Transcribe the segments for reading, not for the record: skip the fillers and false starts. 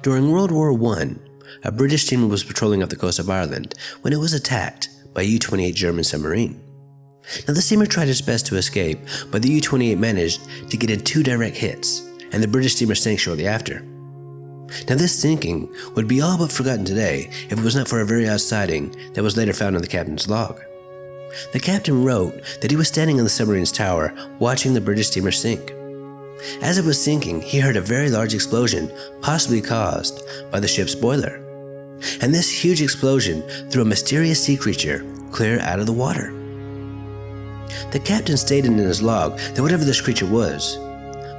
During World War I, a British steamer was patrolling off the coast of Ireland when it was attacked by a U-28 German submarine. Now, the steamer tried its best to escape, but the U-28 managed to get in 2 direct hits, and the British steamer sank shortly after. Now, this sinking would be all but forgotten today if it was not for a very odd sighting that was later found in the captain's log. The captain wrote that he was standing on the submarine's tower watching the British steamer sink. As it was sinking, he heard a very large explosion, possibly caused by the ship's boiler. And this huge explosion threw a mysterious sea creature clear out of the water. The captain stated in his log that whatever this creature was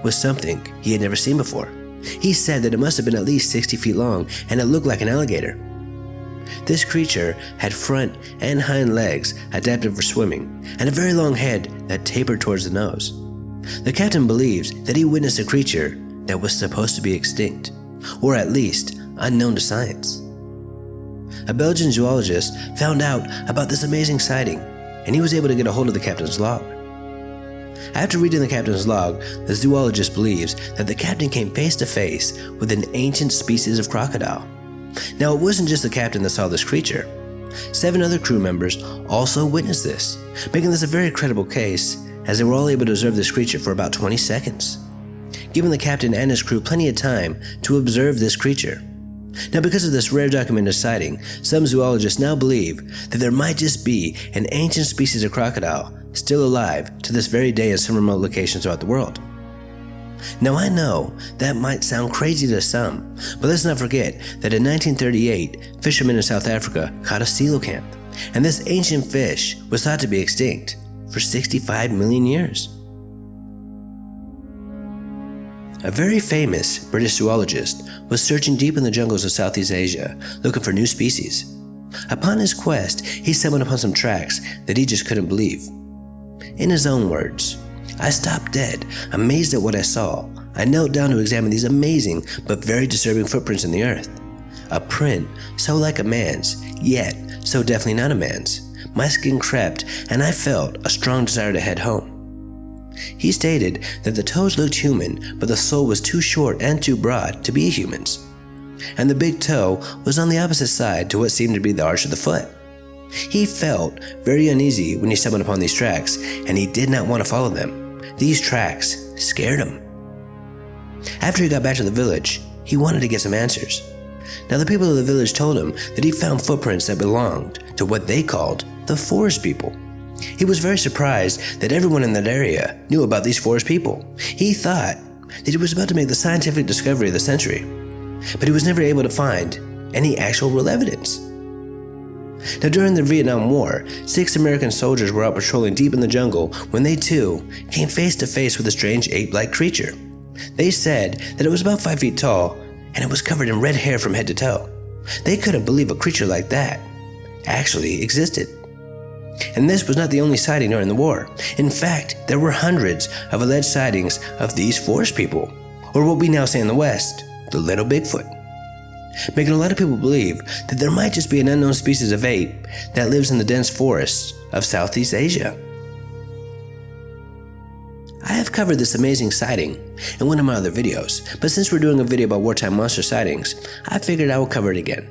something he had never seen before. He said that it must have been at least 60 feet long, and it looked like an alligator. This creature had front and hind legs adapted for swimming, and a very long head that tapered towards the nose. The captain believes that he witnessed a creature that was supposed to be extinct, or at least unknown to science. A Belgian zoologist found out about this amazing sighting, and he was able to get a hold of the captain's log. After reading the captain's log, the zoologist believes that the captain came face to face with an ancient species of crocodile. Now, it wasn't just the captain that saw this creature. 7 other crew members also witnessed this, making this a very credible case, as they were all able to observe this creature for about 20 seconds, giving the captain and his crew plenty of time to observe this creature. Now, because of this rare documented sighting, some zoologists now believe that there might just be an ancient species of crocodile still alive to this very day in some remote locations throughout the world. Now, I know that might sound crazy to some, but let's not forget that in 1938, fishermen in South Africa caught a coelacanth, and this ancient fish was thought to be extinct for 65 million years. A very famous British zoologist was searching deep in the jungles of Southeast Asia looking for new species. Upon his quest, he stumbled upon some tracks that he just couldn't believe. In his own words, "I stopped dead, amazed at what I saw. I knelt down to examine these amazing but very disturbing footprints in the earth. A print so like a man's, yet so definitely not a man's. My skin crept, and I felt a strong desire to head home." He stated that the toes looked human, but the sole was too short and too broad to be humans. And the big toe was on the opposite side to what seemed to be the arch of the foot. He felt very uneasy when he stumbled upon these tracks, and he did not want to follow them. These tracks scared him. After he got back to the village, he wanted to get some answers. Now, the people of the village told him that he found footprints that belonged to what they called the forest people. He was very surprised that everyone in that area knew about these forest people. He thought that he was about to make the scientific discovery of the century, but he was never able to find any actual real evidence. Now, during the Vietnam War, 6 American soldiers were out patrolling deep in the jungle when they too came face to face with a strange ape-like creature. They said that it was about 5 feet tall, and it was covered in red hair from head to toe. They couldn't believe a creature like that actually existed. And this was not the only sighting during the war. In fact, there were hundreds of alleged sightings of these forest people, or what we now say in the West, the little Bigfoot, making a lot of people believe that there might just be an unknown species of ape that lives in the dense forests of Southeast Asia. I have covered this amazing sighting in one of my other videos, but since we're doing a video about wartime monster sightings, I figured I will cover it again.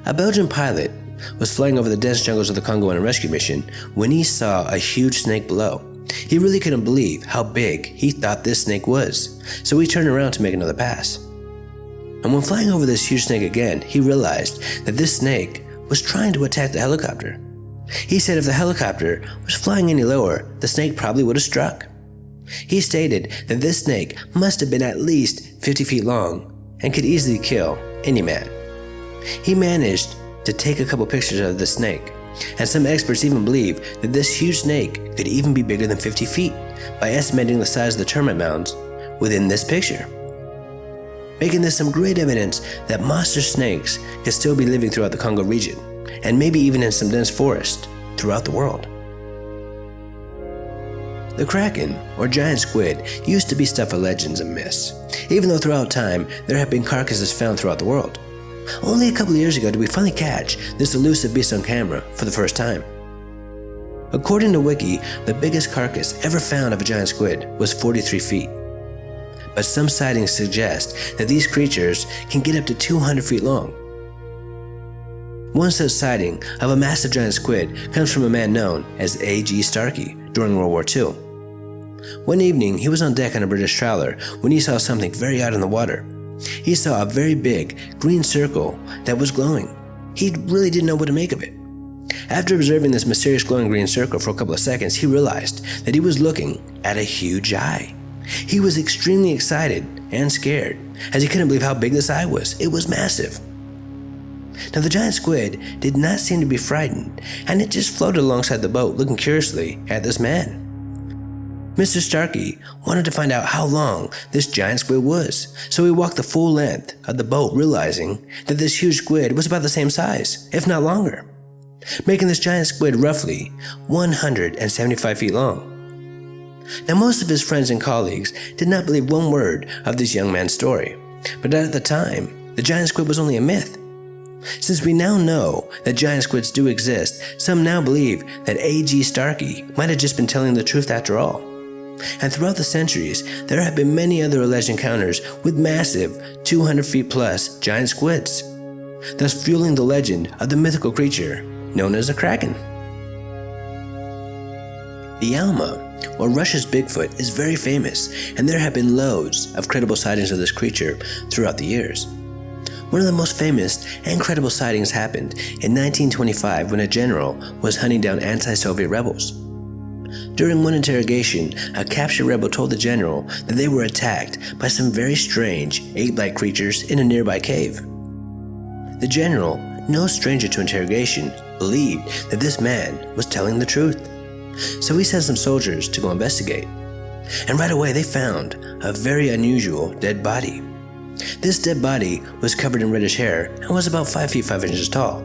A Belgian pilot was flying over the dense jungles of the Congo on a rescue mission when he saw a huge snake below. He really couldn't believe how big he thought this snake was, so he turned around to make another pass. And when flying over this huge snake again, he realized that this snake was trying to attack the helicopter. He said if the helicopter was flying any lower, the snake probably would have struck. He stated that this snake must have been at least 50 feet long and could easily kill any man. He managed to take a couple pictures of the snake, and some experts even believe that this huge snake could even be bigger than 50 feet by estimating the size of the termite mounds within this picture, making this some great evidence that monster snakes could still be living throughout the Congo region, and maybe even in some dense forest throughout the world. The Kraken, or giant squid, used to be stuff of legends and myths, even though throughout time there have been carcasses found throughout the world. Only a couple of years ago did we finally catch this elusive beast on camera for the first time. According to Wiki, the biggest carcass ever found of a giant squid was 43 feet. but some sightings suggest that these creatures can get up to 200 feet long. One such sighting of a massive giant squid comes from a man known as A.G. Starkey during World War II. One evening, he was on deck on a British trawler when he saw something very odd in the water. He saw a very big green circle that was glowing. He really didn't know what to make of it. After observing this mysterious glowing green circle for a couple of seconds, he realized that he was looking at a huge eye. He was extremely excited and scared, as he couldn't believe how big this eye was. It was massive. Now, the giant squid did not seem to be frightened, and it just floated alongside the boat, looking curiously at this man. Mr. Starkey wanted to find out how long this giant squid was, so he walked the full length of the boat, realizing that this huge squid was about the same size, if not longer, making this giant squid roughly 175 feet long. Now, most of his friends and colleagues did not believe one word of this young man's story, but at the time, the giant squid was only a myth. Since we now know that giant squids do exist, some now believe that A.G. Starkey might have just been telling the truth after all. And throughout the centuries, there have been many other alleged encounters with massive 200 feet plus giant squids, thus fueling the legend of the mythical creature known as a Kraken. The Alma, or Russia's Bigfoot, is very famous, and there have been loads of credible sightings of this creature throughout the years. One of the most famous and credible sightings happened in 1925 when a general was hunting down anti-Soviet rebels. During one interrogation, a captured rebel told the general that they were attacked by some very strange ape-like creatures in a nearby cave. The general, no stranger to interrogation, believed that this man was telling the truth. So he sent some soldiers to go investigate. And right away they found a very unusual dead body. This dead body was covered in reddish hair and was about 5 feet 5 inches tall.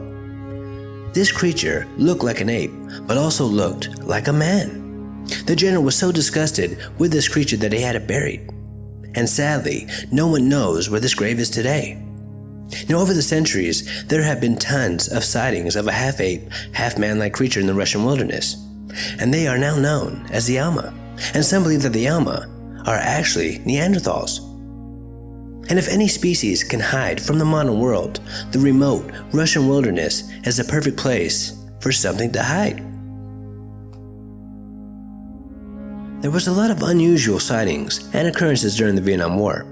This creature looked like an ape, but also looked like a man. The general was so disgusted with this creature that he had it buried. And sadly, no one knows where this grave is today. Now, over the centuries, there have been tons of sightings of a half-ape, half-man-like creature in the Russian wilderness, and they are now known as the Alma, and some believe that the Alma are actually Neanderthals. And if any species can hide from the modern world, the remote Russian wilderness is the perfect place for something to hide. There was a lot of unusual sightings and occurrences during the Vietnam War,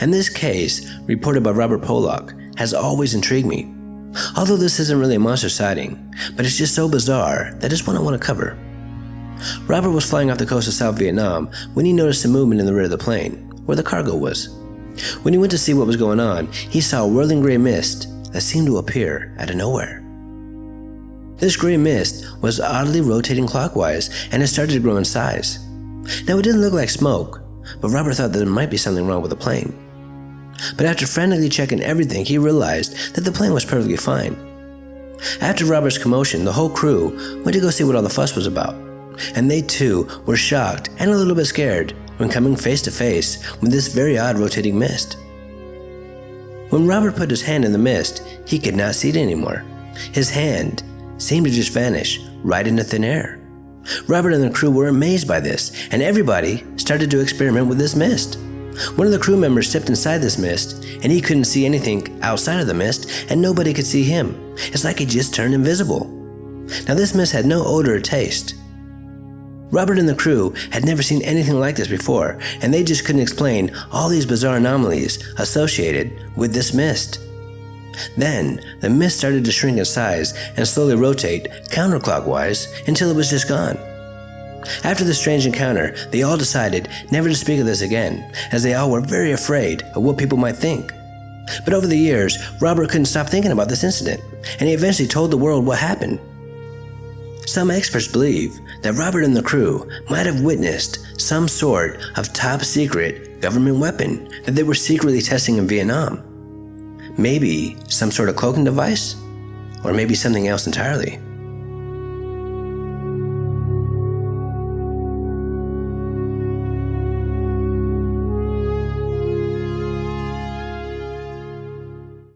and this case, reported by Robert Pollock, has always intrigued me. Although this isn't really a monster sighting, but it's just so bizarre that it's one I want to cover. Robert was flying off the coast of South Vietnam when he noticed a movement in the rear of the plane, where the cargo was. When he went to see what was going on, he saw a whirling gray mist that seemed to appear out of nowhere. This gray mist was oddly rotating clockwise, and it started to grow in size. Now, it didn't look like smoke, but Robert thought that there might be something wrong with the plane. But after frantically checking everything, he realized that the plane was perfectly fine. After Robert's commotion, the whole crew went to go see what all the fuss was about, and they too were shocked and a little bit scared when coming face to face with this very odd rotating mist. When Robert put his hand in the mist, he could not see it anymore. His hand seemed to just vanish right into thin air. Robert and the crew were amazed by this, and everybody started to experiment with this mist. One of the crew members stepped inside this mist, and he couldn't see anything outside of the mist, and nobody could see him. It's like he just turned invisible. Now, this mist had no odor or taste. Robert and the crew had never seen anything like this before, and they just couldn't explain all these bizarre anomalies associated with this mist. Then, the mist started to shrink in size and slowly rotate counterclockwise until it was just gone. After this strange encounter, they all decided never to speak of this again, as they all were very afraid of what people might think. But over the years, Robert couldn't stop thinking about this incident, and he eventually told the world what happened. Some experts believe that Robert and the crew might have witnessed some sort of top-secret government weapon that they were secretly testing in Vietnam. Maybe some sort of cloaking device, or maybe something else entirely.